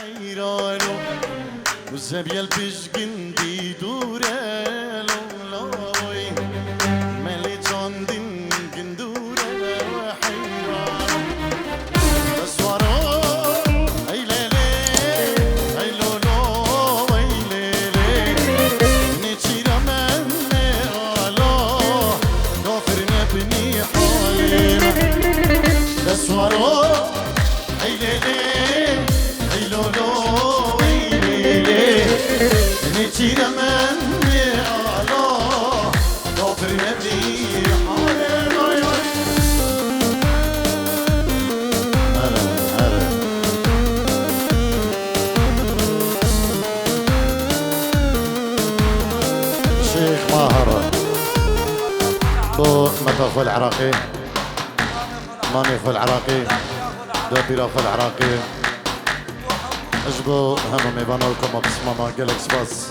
حيرانو وزبيل بشجندي دورالو لاوي مالي جاندن جندورة وحيرانو بسوارو اي ليلي اي لولو اي ليلي نيتشيرا مني الو غافر نبني حالينا بسوارو اي ليلي اي لولو اي ليلي نيتشيرا مني الو غافر نبني حالينا شيخ ماهر بو مطاف العراقي ماني في العراقي دابيرا في العراقي اجبو هم ميبانو لكم بسمة ما قالك سباس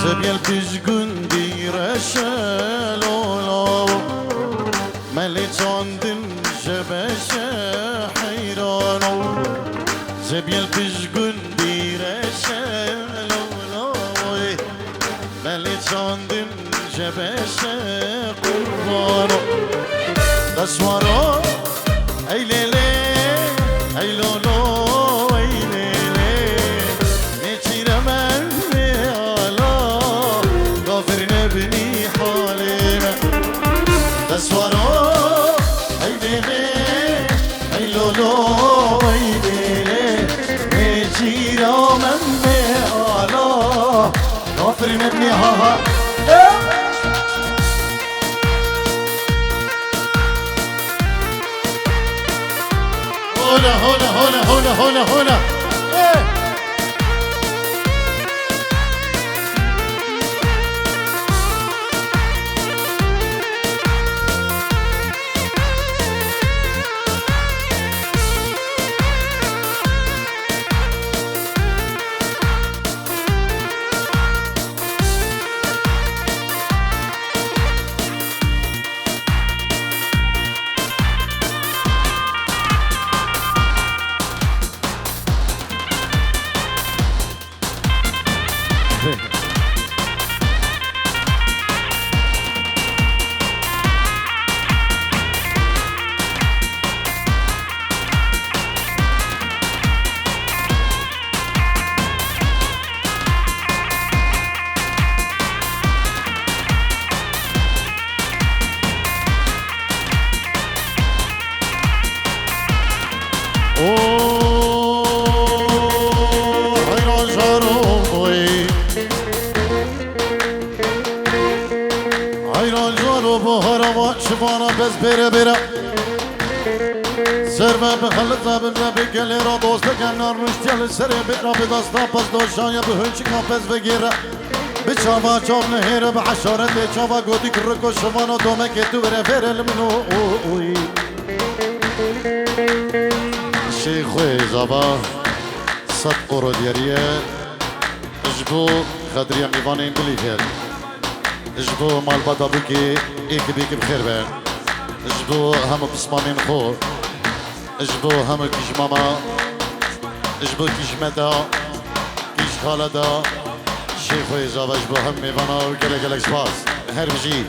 زبيل بشجندي رشالو مالي جاندن جباشا حيرانو زبيل بشجندي رشالو مالي جاندن جباشا قربانو دسوارو اي ليلي اي لولو اي ليلي نيتشيرا مني الو غافر نبني حالينا دسوارو اي ليلي اي لولو اي ليلي نيتشيرا مني الو غافر نبني ها هنا هنا هنا هنا هنا هنا إيه. شبانا بس بيرا بيرا سرما بخلطنا بالنبي كلي را دوست بکنار مشتیل سری بيرا بدستا پس دوشان یا بهنچکا پس بگیره بچاوا چاو نهیره به عشارت چاوا گودی کرکو شبانا دومه که تو بره فیر المنو شیخوی زبا صد قرو دیریه اجبو خدریا میوان این بلیفیر اجبو مال بدا بکی ایک بیک بخیر بین اجبو همه بسمامین خور اجبو همه کیش ماما اجبو کیش مدا کیش خالدا شیخوی زبا اجبو هم میوانا و گله گله سپاس هر بجی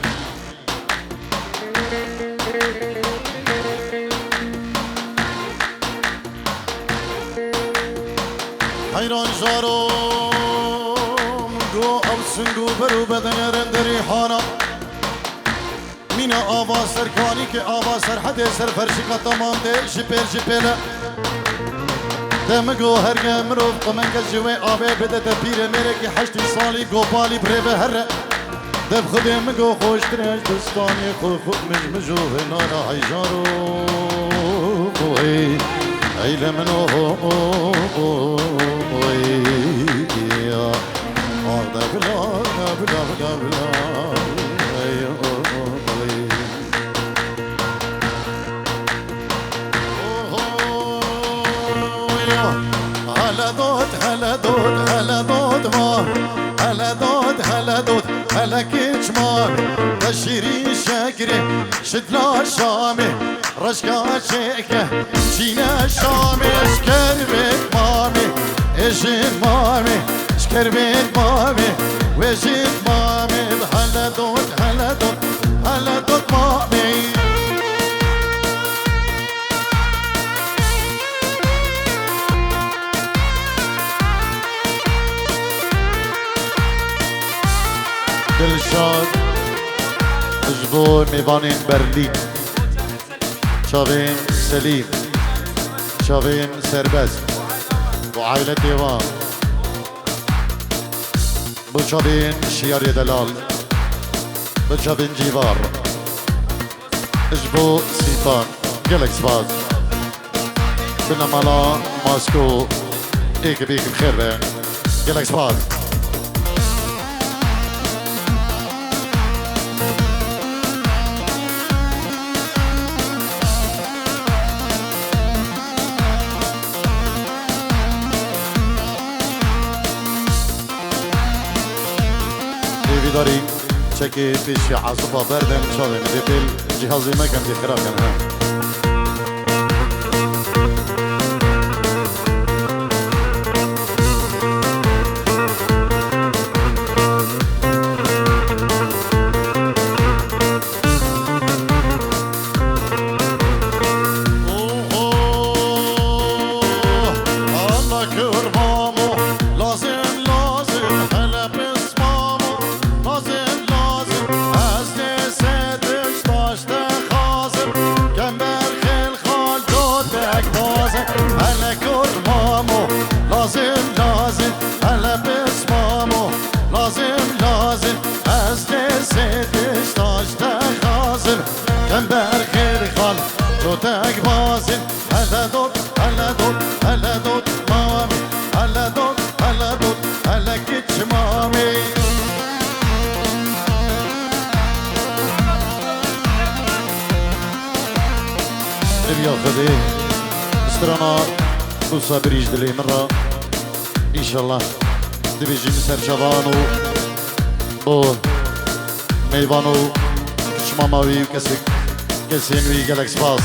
حیران جارم گو او سنگو برو بدن رندری حانا مینا آوا سرکانی که آوا سرحد سر فرشی تمام ده جپیله دمگو هرگه مروف قمن که جوه آبه بده ده پیر میره که 8 سالی گوپالی بره به هره دب خودی مگو خوش ترش دستانی خود مجوه نانا حیجارو بوی ایل منو بوی آرده بلا بلا بلا بلا هلا دود هلا دود هلا دود ما هلا دود هلا دود هلا كيتشمار بشيري شاكري شدنا شامي رشقا شيكة شينا شامي اشكر بيت مامي اجيت مامي اشكر بيت مامي وجيت مامي هلا دود هلا دود هلا دود مامي دلشاد اجبور میوانین برلین شاوین سلیم شاوین سربز و عائلة دیوان بو شاوین شیاری دلال بو شاوین جیوار اجبو سیفان گلکس باز بنامالا ماسکو ایک بیک بخیر بین گلکس باز داری چکی پیشی عصبا بردن شاوه میدیل جهازی مکن دی خراب کنه بريج دلي مرة إن شاء الله دبيجي مسر شبانو بو ميوانو كشماماوي وكسك كسينوي جالك سباس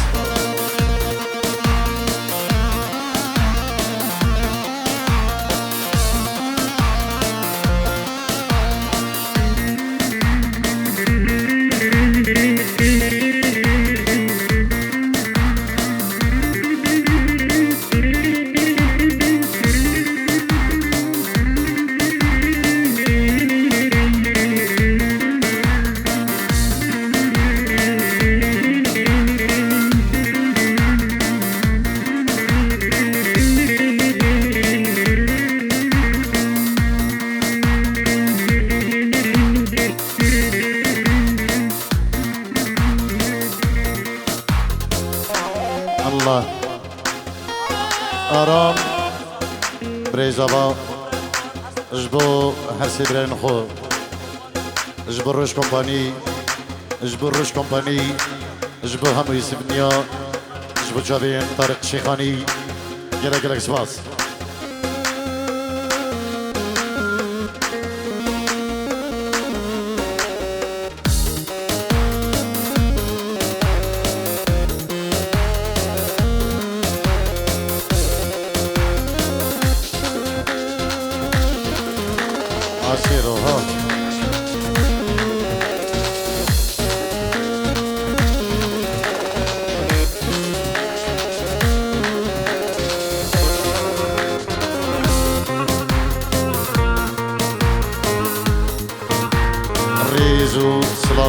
آرام بريزابا اجبو هرسي برين خو اجبو روش كومباني اجبو روش كومباني اجبو همو يوسف نيا اجبو جابين طارق شيخاني جلك جلك سباس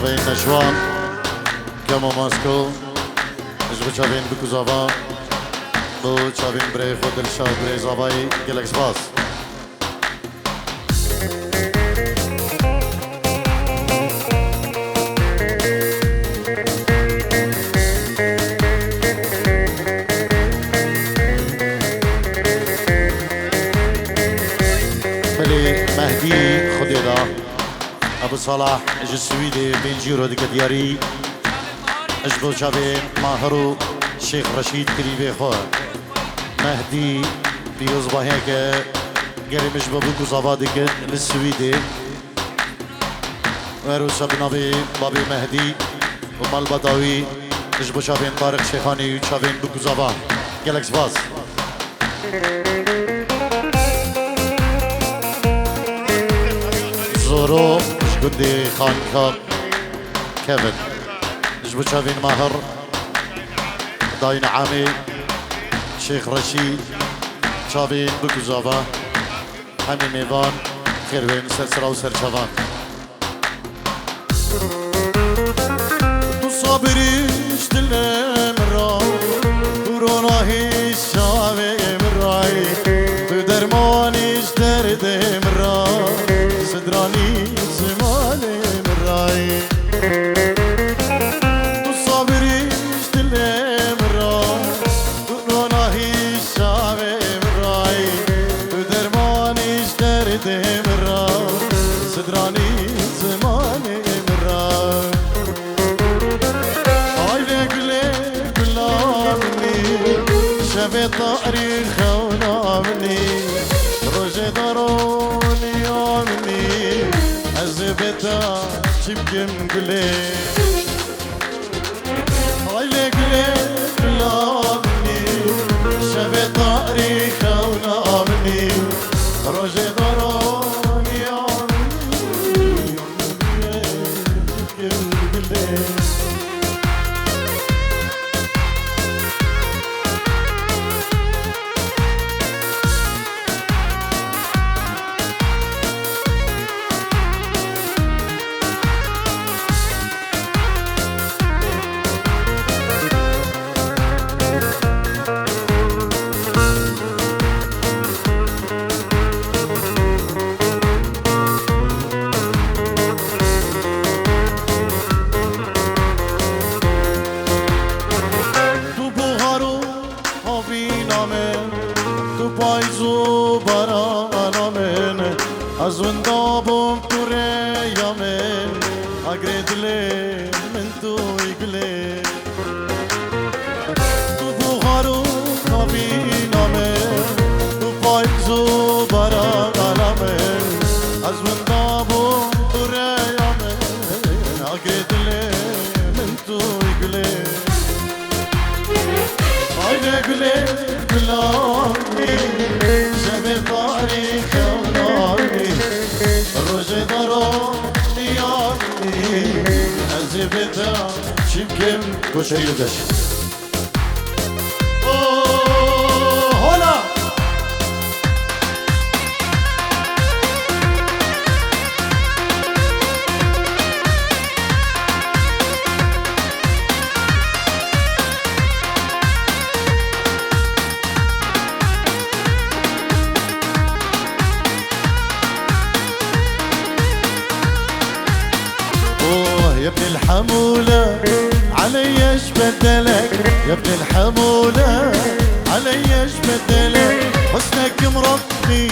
چاوین نشوان کمو ماسکو اجبو چاوین بکوزاوا بو چاوین بری خود دلشاد بری زابایی گلک سپاس مهدي خديدا ابو صلاح اج السويدي بين جيرو ديك دياري اجبو شابي ماهرو شيخ رشيد قريبي خو مهدي بيوزبا هيك قري مجبو بوكو زافاديك للسويدي ويرو شابي بابي مهدي ومال بداوي اجبو شابين طارق شيخاني وشابين بوكو زافا قالك سباس زورو شقدي خان كاب كيفن جبو شافين ماهر داين عامي شيخ رشيد شافين بكوزافا همي ميفان خير بين سلسلة وسر شافان تو صابري اشتلنا مرا دورونا هيش شافي مراي تو درماني اشترد مرا صدراني زماني مراي تو صابري اشتلي مرا دورونا هيش شافي مراي تو درماني اشترد مرا صدراني زماني مراي هاي قلي قلابني شافي طاري خونامني روجي ضروني يومني أزبتا شبكم قلي هاي قلي قلابني شافي طاري خونامني روجي ضروني يومني شبكم قلي از وندابم توره یامن اگردله من تو ایگله تو بخارو نبی نامه تو پایزو برا علامن از وندابم توره یامن اگردله من تو ایگله آیده گله گلامی شب تاریخ روجي دارو ديارني أزبتا شبكم كوشي لدش هلا يا ابن الحمولة علي ايش بدلك يا ابن الحمولة علي ايش بدلك حسنك مرقي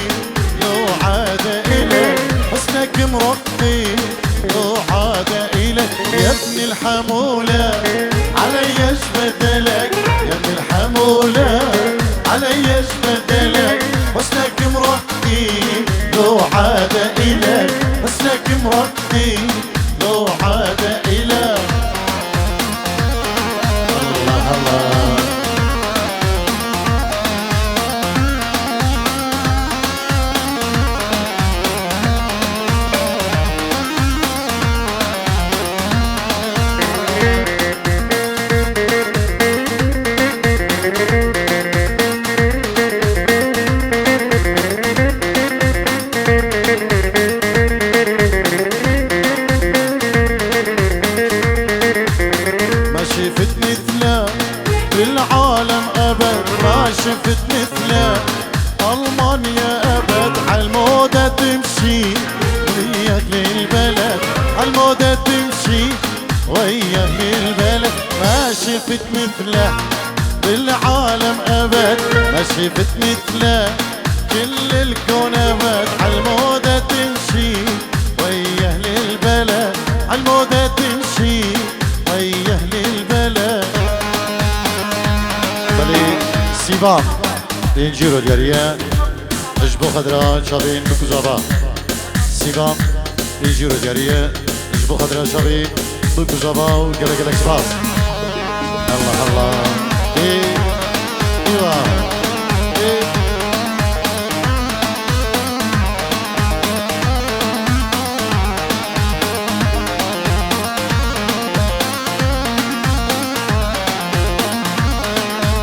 لو عاد إلك حسنك مرقي لو عاد إلك يا ابن الحمولة علي ايش بدلك يا ابن الحمولة علي ايش بدلك حسنك مرقي لو عاد إلك حسنك مرقي لو عاد إلى الله الله مثله بالعالم أبد ما شفت مثله. ألمانيا أبد عالمودة تمشي وياك للبلد، عالمودة تمشي وياك للبلد. ما شفت مثله بالعالم أبد ما شفت مثله. كل الكون أبد عالمودة تمشي وياه للبلد، عالمودة تمشي وياه للبلد. بلي سيبام دينجيرو دياريا اجبو خضرا شابين بكوزابا. سيبام دينجيرو دياريا اجبو خضرا شابين بكوزابا وقلق قلق سباس. الله الله ايوا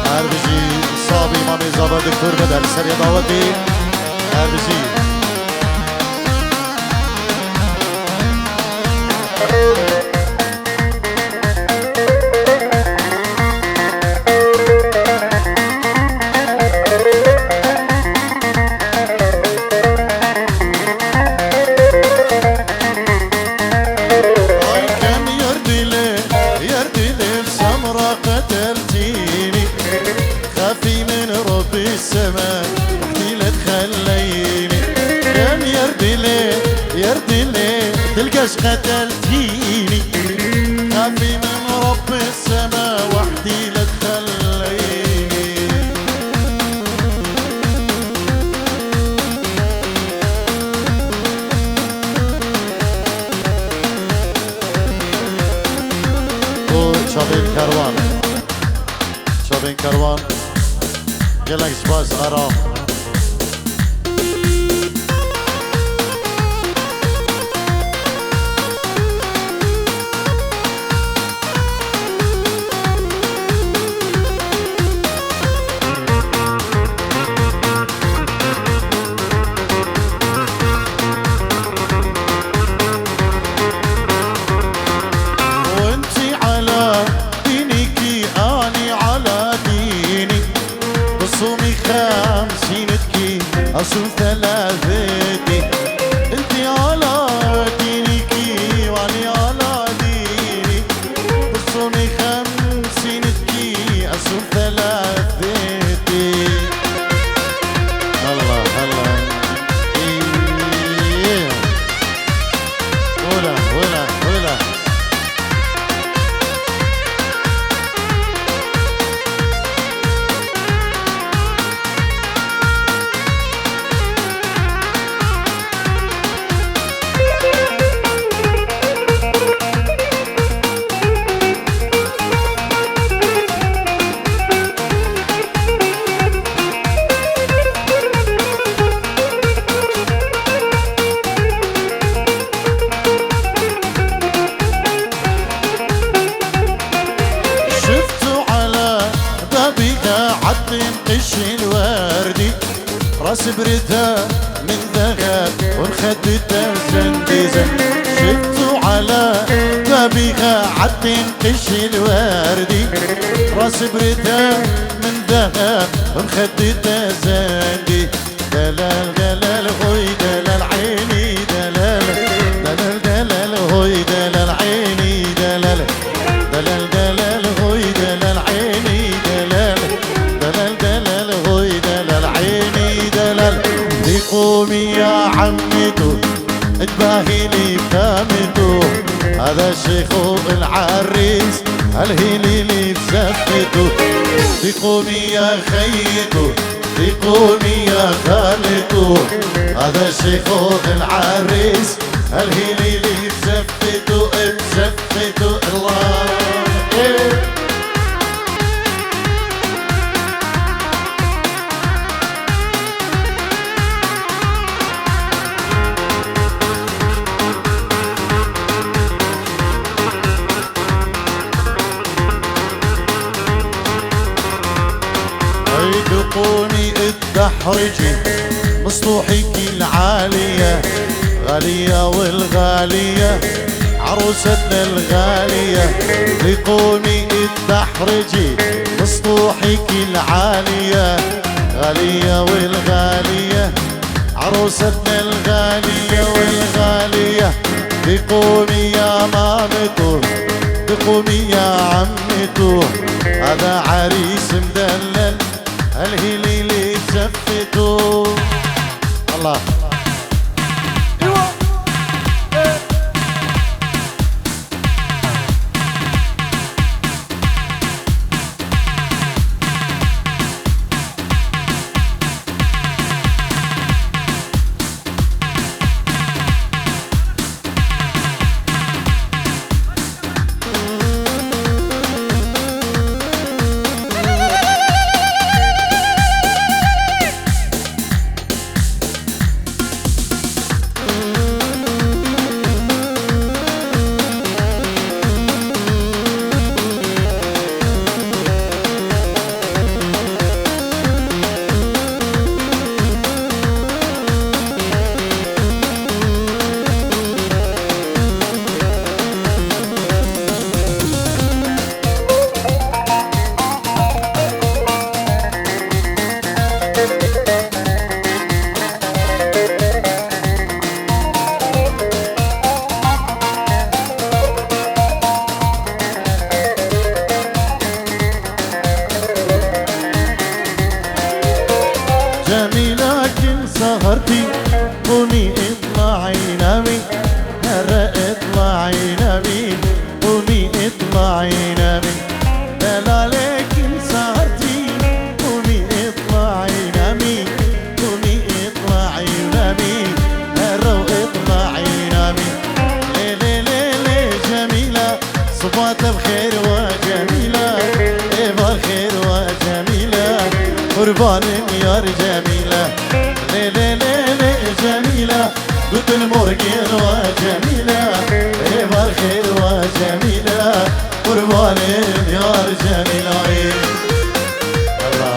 هربجي صابي مامي زابا دكتور بدل سريع دعوتي هربجي. تلقاش قتلتيني خافي من رب السما وحدي لا تخليني. شابين كروان شابين كروان قالك شباس غرام. أصوم ثلاثتي انتي على دينكي واني على ديني. بصومي خمسينتكي أصوم ثلاثتي. الله الله إيه ولا ولا ولا قش الوردي راس بردها من ذهب وانخدتها زنديزة. شفتوا على بابها عدين قش الوردي راس بردها من ذهب وانخدتها زندي. دلال دلال هوي دلال عيني دلال دلال دلال هوي دلال عيني دلال دلال دلال هوي دلال عيني دلال دلال دلال هوي دلال عيني دلال. قومي يا عمتو اتباهيني بكامتو هذا الشيخ العريس الهيلي لي بزفتو. قومي يا خيتو قومي يا خالتو هذا الشيخ العريس الهيلي لي بزفتو بزفتو. الله قومي اتدحرجي مسطوحك العالية غالية والغالية عروستنا الغالية. قومي تحرجي بسطوحك العالية غالية والغالية عروستنا الغالية والغالية بقومي يا مامته بقومي يا عمته هذا عريس مدلل الهليل زفته الله سهرتي قومي اطلعي نامي هرا اطلعي نامي قومي اطلعي نامي دلالك سهرتي قومي اطلعي نامي قومي اطلعي نامي هرا اطلعي نامي ليلي ليلي جميلة صبات بخير وجميلة ايبار خير وجميلة قربان يا جميلة ليلي ليلي جميلة قلت المرقين وجميلة ايبار خير وجميلة قربان يا جميلة الله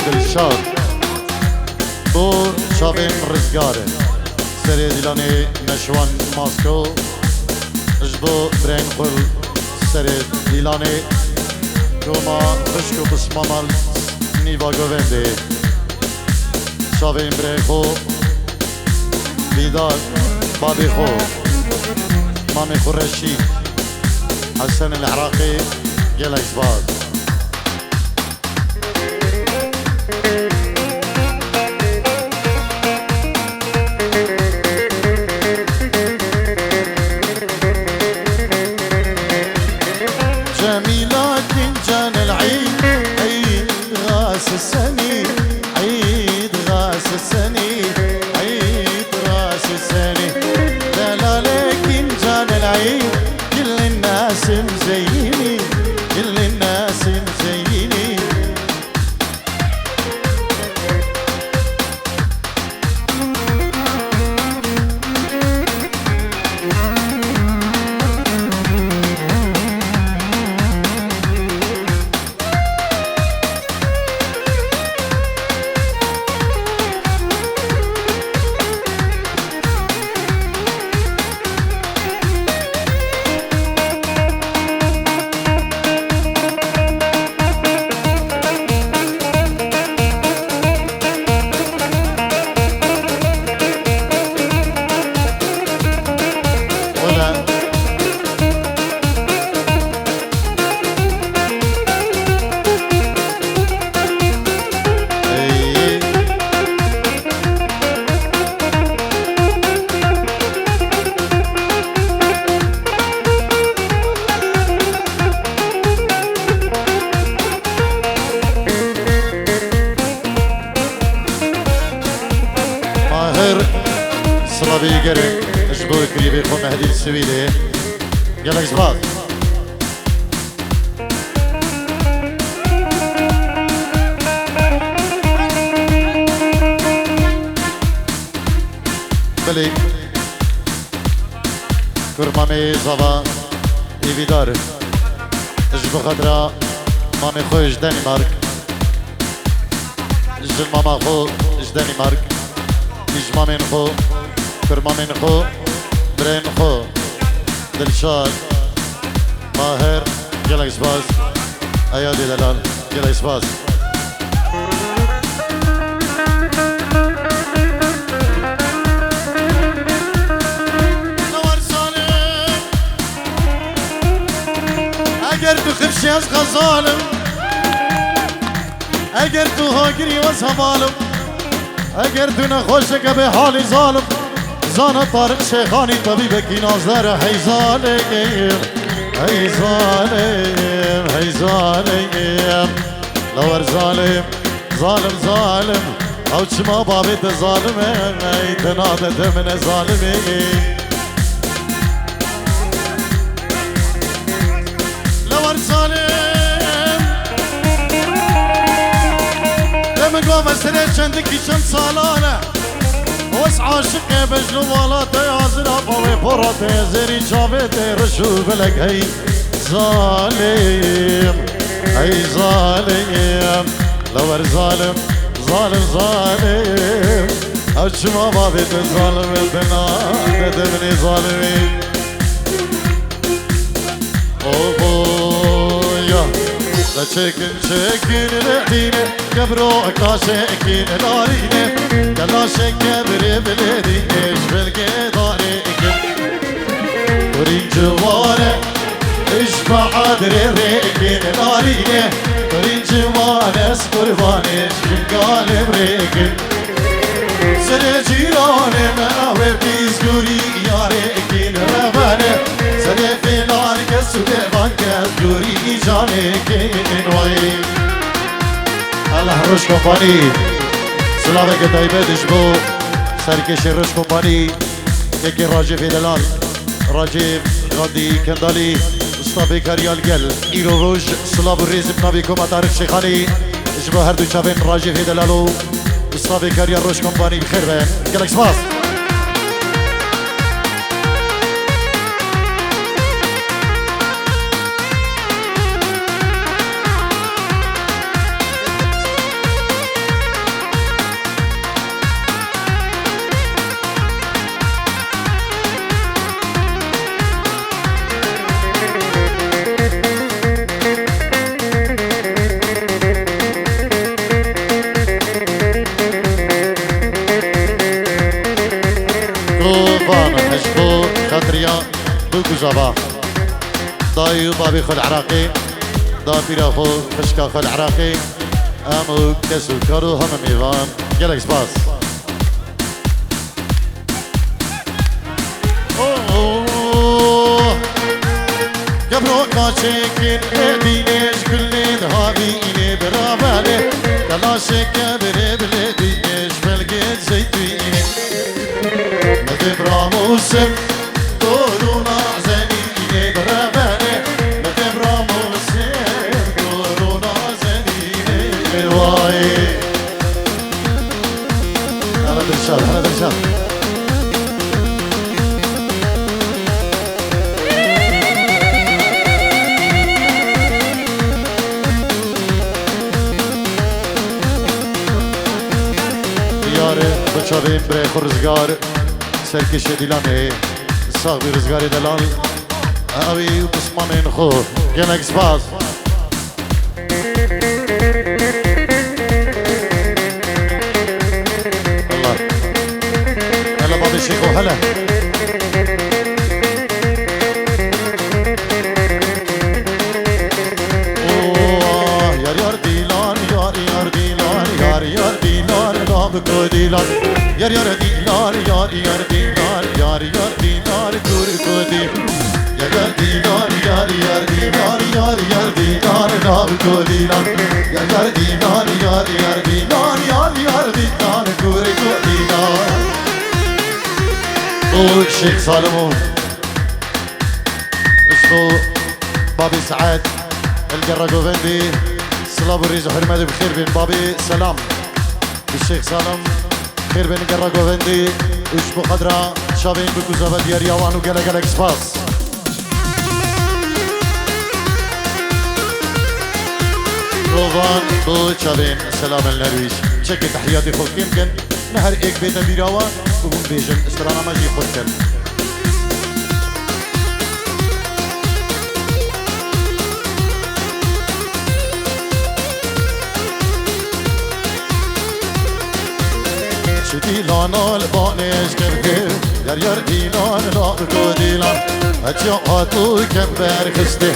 دلشاد بو شاوین رزگاره سری دیلانی نشوان ماسکو اجبو برین قل سری دیلانی دوما خشکو بسمامال نیوا گوونده شاوین برین خو بیدار بابی خو مامي قرشي حسن العراقي جلك باز جميلة جان العيد عيد غاس السنين عيد غاس السنين عيد راس السنين دلالك جان العيد كل الناس مزينين كل الناس مزينين صلابي قري اجبوك اللي بيقوم هذه السويدة قالك زباط بلي كرمامي زوا إيفيدار اجبو خدرا مامي خو اجداني مارك اجل ماما خو اجداني مارك اجمامين خو كرمامين خو برين خو دلشاد ماهر يلا اسباز ايادي دلال يلا اسباز اگر تو خفشی از غزالم اگر تو هاگری و زمالم اگر تو نخوشه که به حال ظالم زان طارق شیخانی طبیب کی نازدار هی ظالم هی ظالم هی ظالم لور ظالم ظالم ظالم او چما بابت ظالمه ای تنادت من ظالمه قوم سنة چندکی چند سالانه وس عاشق بجنو والا تیازر آباوی پرات زیری چاوت رشو بلک هی ظالم هی ظالم لور ظالم ظالم ظالم او چما بابت ظالم بنا ددمنی ظالمی اوه لا شكن شكن الحينة قبرو كاشكين الارينة كلا شكبر بلدي ايش بالقداري ورين جوانه ايش بعد ريكين الارينة ورين جوانه سقربانه ايش بالقالب ريكين سنة جيرانه مناوي بيزقوري يا ريكين ربانه سنة فيلان كسوده بانكس جوري جانكين وي الله روش كومباني سلامك طيبة دشبو سركش روش كومباني كيكي راجف دلال راجف غادي كندالي مصطفى كريال جل ايرو روج سلاب الريز بنابيكم طارق شيخاني جبو هردو شافين راجف دلالو مصطفى كريال روش كومباني بخير بين قالك سباس زبا دايو بابي خل عراقي دا بيرا خو خشكا خل عراقي امو كسو كارو هم ميوان يلا سباس قبرو كاشكين ادينيش كل ذهبي برابالي كلا شكبر بلديش بلقيت زيتين مدبرا موسم كورونا زنينة برابانة مدبرا موسم كورونا زنينة واي أنا درشاد أنا درشاد ياري بچاوين بري خورزگار سرکش دیلانه صاحب رزگاری دلال اوی بسمانین خو گنک سپاس الله هلا بابي شيخو هلا اوه يار يار ديلان يار يار ديلان يار يار ديلان رابكو ديلان يار يار ديلان يار يار ديلان يار يار ديلان كوركو ديلان يار ديلان يار يار ديلان يار يار ديلان رابكو ديلان يار ديلان يار يار ديلان يار يار ديلان كوركو ديلان او الشيخ سالمون اسمه بابي سعد القراقوفندي صلاب الريز وحرمته بخير بين بابي سلام الشيخ سالم خير بين القراقوفندي اش بو قدرا شابين بكو زبد يريوان وقلق قلق سباس روان بو شابين سلام النرويج شكل تحياتي خلق يمكن نهر ايك بيتا بيراوان بقوم بيجن استرانا ماجي خود كن دیلان البانش کرده یار دیلان لا بکو دیلان اچیا آتو کم برخسته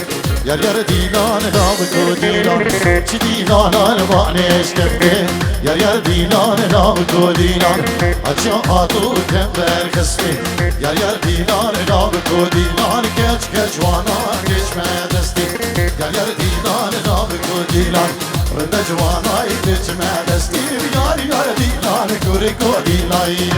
یار دیلان لا بکو دیلان چی دیلان البانش کرده یار دیلان لا بکو دیلان اچیا آتو کم برخسته یار دیلان لا بکو دیلان کچ کچ وانا کچ مدستی یار دیلان لا بکو دیلان رنده جوانای کچ مدستی یار دیلان کوری کو دیلای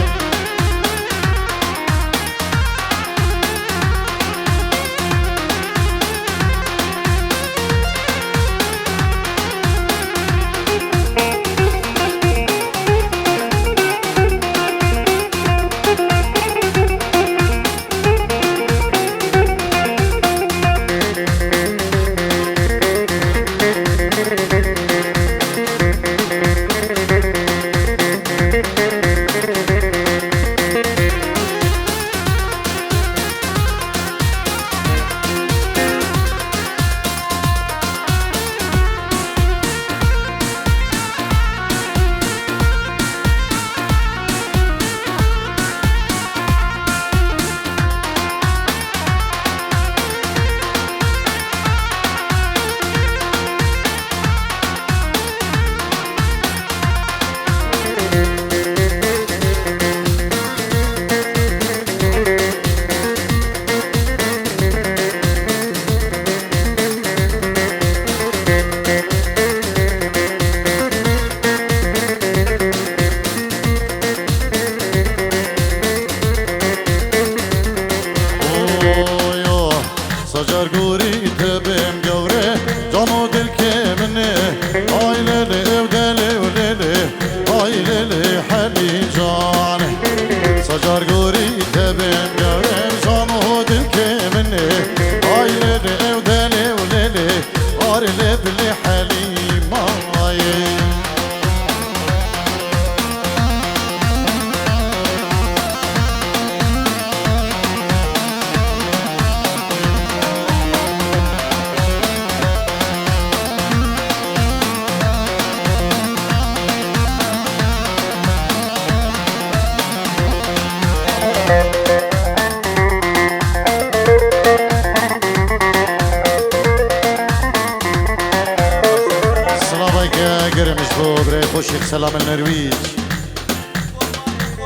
سلام النرويج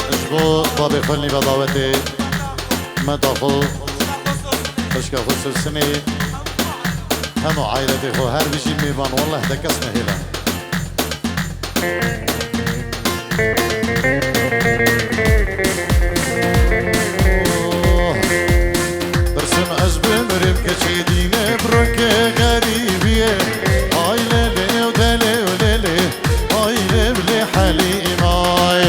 اشبو بابي خلني بضاوتي مدافو بشكا خصوص السنة همو عائلتي خو هر بيجي ميبان والله دكسنا هلا برسم أزبي مريم كشي ديني بروكي غريبية عائلة لي ودلي وليلي حليماي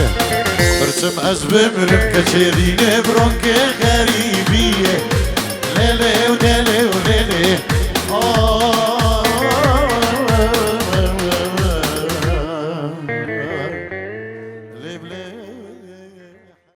برسم أزبي مريم كشي ديني بروكي غريبية ليلي ودلي